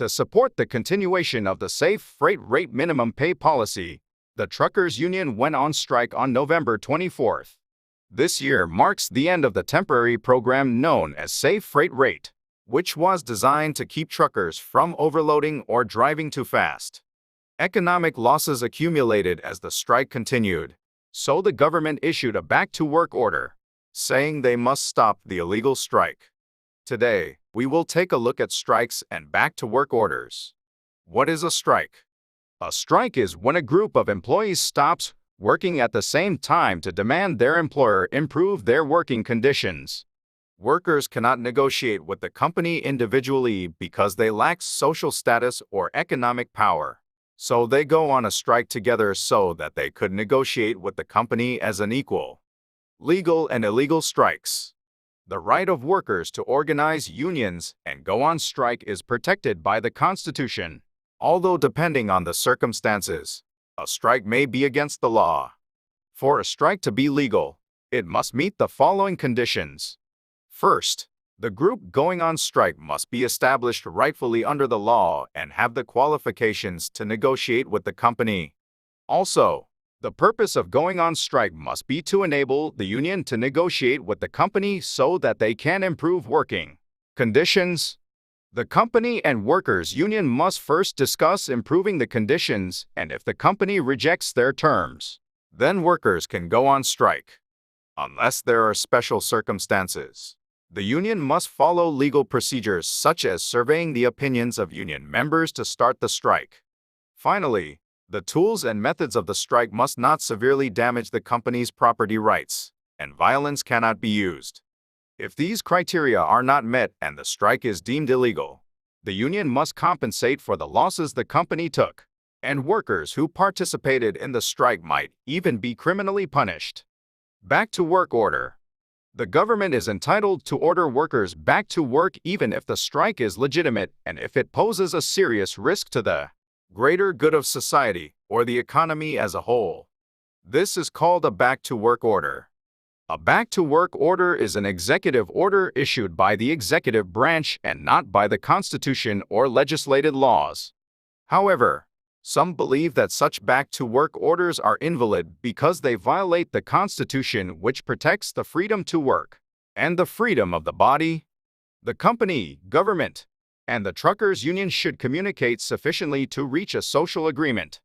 To support the continuation of the safe freight rate minimum pay policy, the truckers' union went on strike on November 24th. This year marks the end of the temporary program known as Safe Freight Rate, which was designed to keep truckers from overloading or driving too fast. Economic losses accumulated as the strike continued, so the government issued a back-to-work order, saying they must stop the illegal strike. Today, we will take a look at strikes and back-to-work orders. What is a strike? A strike is when a group of employees stops working at the same time to demand their employer improve their working conditions. Workers cannot negotiate with the company individually because they lack social status or economic power. So they go on a strike together so that they could negotiate with the company as an equal. Legal and illegal strikes. The right of workers to organize unions and go on strike is protected by the Constitution. Although depending on the circumstances, a strike may be against the law. For a strike to be legal, it must meet the following conditions. First, the group going on strike must be established rightfully under the law and have the qualifications to negotiate with the company. Also, the purpose of going on strike must be to enable the union to negotiate with the company so that they can improve working conditions. The company and workers' union must first discuss improving the conditions, and if the company rejects their terms, then workers can go on strike. Unless there are special circumstances, the union must follow legal procedures such as surveying the opinions of union members to start the strike. Finally, the tools and methods of the strike must not severely damage the company's property rights, and violence cannot be used. If these criteria are not met and the strike is deemed illegal, the union must compensate for the losses the company took, and workers who participated in the strike might even be criminally punished. Back-to-work order. The government is entitled to order workers back to work even if the strike is legitimate and if it poses a serious risk to the greater good of society or the economy as a whole. This is called a back-to-work order. A back-to-work order is an executive order issued by the executive branch and not by the Constitution or legislated laws. However, some believe that such back-to-work orders are invalid because they violate the Constitution, which protects the freedom to work and the freedom of the body. The company, government, and the truckers' union should communicate sufficiently to reach a social agreement.